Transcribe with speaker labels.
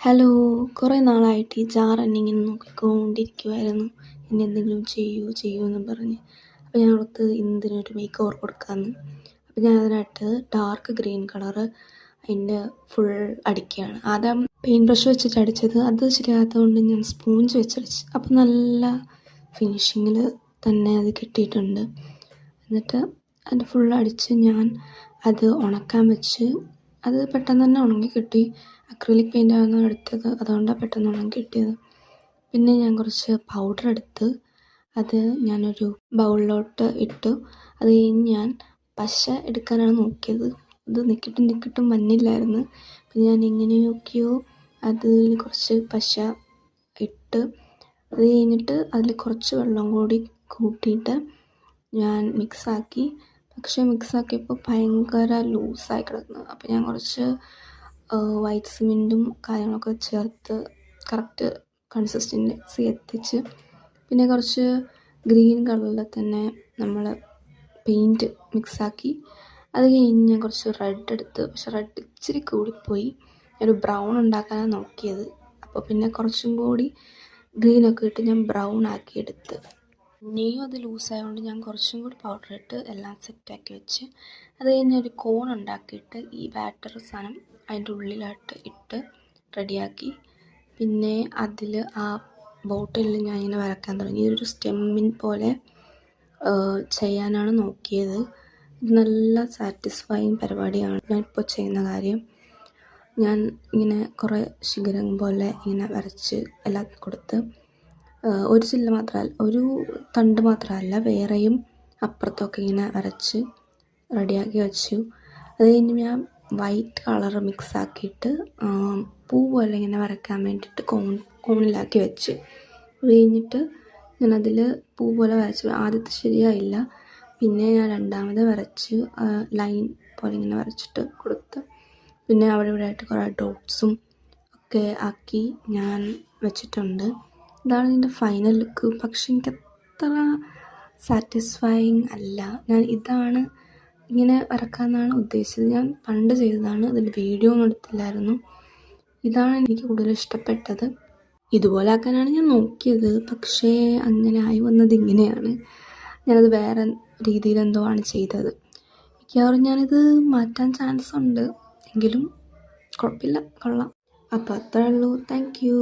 Speaker 1: Hello, കുറേ നാളായിട്ട് ഈ ജാറെന്നെ ഇങ്ങനെ നോക്കിക്കൊണ്ടിരിക്കുവായിരുന്നു. ഇനി എന്തെങ്കിലും ചെയ്യൂ എന്ന് പറഞ്ഞ്. അപ്പോൾ ഞാൻ ഓർത്ത് ഇന്നിതിനൊരു മേക്ക് ഓവർ കൊടുക്കാമെന്ന്. അപ്പോൾ ഞാൻ അതിനായിട്ട് ഡാർക്ക് ഗ്രീൻ കളറ് അതിൻ്റെ ഫുൾ അടിക്കുകയാണ്. ആദ്യം പെയിൻറ്റ് ബ്രഷ് വെച്ചിട്ട് അടിച്ചത്, അത് ശരിയാകാത്തത് കൊണ്ട് ഞാൻ സ്പോഞ്ച് വെച്ചടിച്ച്. അപ്പോൾ നല്ല ഫിനിഷിങ്ങിൽ തന്നെ അത് കിട്ടിയിട്ടുണ്ട്. എന്നിട്ട് അത് ഫുൾ അടിച്ച് ഞാൻ അത് ഉണക്കാൻ വെച്ച്. അത് പെട്ടെന്ന് തന്നെ ഉണങ്ങി കിട്ടി. അക്രിലിക് പെയിൻ്റാണ് എടുത്തത്, അതുകൊണ്ടാണ് പെട്ടെന്ന് ഉണങ്ങി കിട്ടിയത്. പിന്നെ ഞാൻ കുറച്ച് പൗഡർ എടുത്ത് അത് ഞാനൊരു ബൗളിലോട്ട് ഇട്ടു. അത് കഴിഞ്ഞ് ഞാൻ പശ എടുക്കാനാണ് നോക്കിയത്. അത് നിൽക്കിട്ടും വന്നില്ലായിരുന്നു. പിന്നെ ഞാൻ എങ്ങനെയൊക്കെയോ അതിൽ കുറച്ച് പശ ഇട്ട് അത് കഴിഞ്ഞിട്ട് അതിൽ കുറച്ച് വെള്ളം കൂടി കൂട്ടിയിട്ട് ഞാൻ മിക്സാക്കി. പക്ഷേ മിക്സാക്കിയപ്പോൾ ഭയങ്കര ലൂസായി കിടക്കുന്നു. അപ്പോൾ ഞാൻ കുറച്ച് വൈറ്റ് സിമെൻറ്റും കാര്യങ്ങളൊക്കെ ചേർത്ത് കറക്റ്റ് കൺസിസ്റ്റൻസി എത്തിച്ച്. പിന്നെ കുറച്ച് ഗ്രീൻ കളറിൽ തന്നെ നമ്മൾ പെയിൻറ്റ് മിക്സാക്കി. അത് കഴിഞ്ഞ് ഞാൻ കുറച്ച് റെഡ് എടുത്ത്, പക്ഷെ റെഡ് ഇച്ചിരി കൂടിപ്പോയി. ഒരു ബ്രൗൺ ഉണ്ടാക്കാനാണ് നോക്കിയത്. അപ്പോൾ പിന്നെ കുറച്ചും കൂടി ഗ്രീനൊക്കെ ഇട്ട് ഞാൻ ബ്രൗൺ ആക്കി എടുത്ത്. പിന്നെയും അത് ലൂസായതുകൊണ്ട് ഞാൻ കുറച്ചും കൂടി പൗഡർ ഇട്ട് എല്ലാം സെറ്റാക്കി വെച്ച്. അത് കഴിഞ്ഞ് ഒരു കോൺ ഉണ്ടാക്കിയിട്ട് ഈ ബാറ്റർ സാധനം അതിൻ്റെ ഉള്ളിലായിട്ട് ഇട്ട് റെഡിയാക്കി. പിന്നെ അതിൽ ആ ബോട്ടിലിൽ ഞാൻ ഇങ്ങനെ വരയ്ക്കാൻ തുടങ്ങി. ഇതൊരു സ്റ്റെമ്മിൻ പോലെ ചെയ്യാനാണ് നോക്കിയത്. നല്ല സാറ്റിസ്ഫൈങ് പരിപാടിയാണ് ഞാനിപ്പോൾ ചെയ്യുന്ന കാര്യം. ഞാൻ ഇങ്ങനെ കുറേ ശിഖരം പോലെ ഇങ്ങനെ വരച്ച് എല്ലാം കൊടുത്ത്, ഒരു ചില്ല മാത്രമല്ല, ഒരു തണ്ട് മാത്രമല്ല, വേറെയും അപ്പുറത്തൊക്കെ ഇങ്ങനെ വരച്ച് റെഡിയാക്കി വെച്ചു. അത് കഴിഞ്ഞ് ഞാൻ വൈറ്റ് കളർ മിക്സാക്കിയിട്ട് പൂ പോലെ ഇങ്ങനെ വരയ്ക്കാൻ വേണ്ടിയിട്ട് കോണിലാക്കി വെച്ച്. അത് കഴിഞ്ഞിട്ട് ഞാനതിൽ പൂ പോലെ വരച്ചു. ആദ്യത്തെ ശരിയായില്ല. പിന്നെ ഞാൻ രണ്ടാമത് വരച്ച് ലൈൻ പോലെ ഇങ്ങനെ വരച്ചിട്ട് കൊടുത്ത്. പിന്നെ അവിടെ ഇവിടെ ആയിട്ട് കുറേ ഡോട്ട്സും ഒക്കെ ആക്കി ഞാൻ വെച്ചിട്ടുണ്ട്. ഇതാണ് ഇതിൻ്റെ ഫൈനൽ ലുക്ക്. പക്ഷെ എനിക്കത്ര സാറ്റിസ്ഫൈയിങ് അല്ല. ഞാൻ ഇതാണ് ഇങ്ങനെ വരക്കാമെന്നാണ് ഉദ്ദേശിച്ചത്. ഞാൻ പണ്ട് ചെയ്തതാണ്, അതിൻ്റെ വീഡിയോ ഒന്നും എടുത്തില്ലായിരുന്നു. ഇതാണ് എനിക്ക് കൂടുതൽ ഇഷ്ടപ്പെട്ടത്. ഇതുപോലെ ആക്കാനാണ് ഞാൻ നോക്കിയത്, പക്ഷേ അങ്ങനെ ആയി വന്നത് ഇങ്ങനെയാണ്. ഞാനത് വേറെ രീതിയിലെന്തോ ആണ് ചെയ്തത്. മിക്കവാറും ഞാനിത് മാറ്റാൻ ചാൻസ് ഉണ്ട്, എങ്കിലും കുഴപ്പമില്ല, കൊള്ളാം. അപ്പോൾ അത്രേ ഉള്ളൂ. Thank you.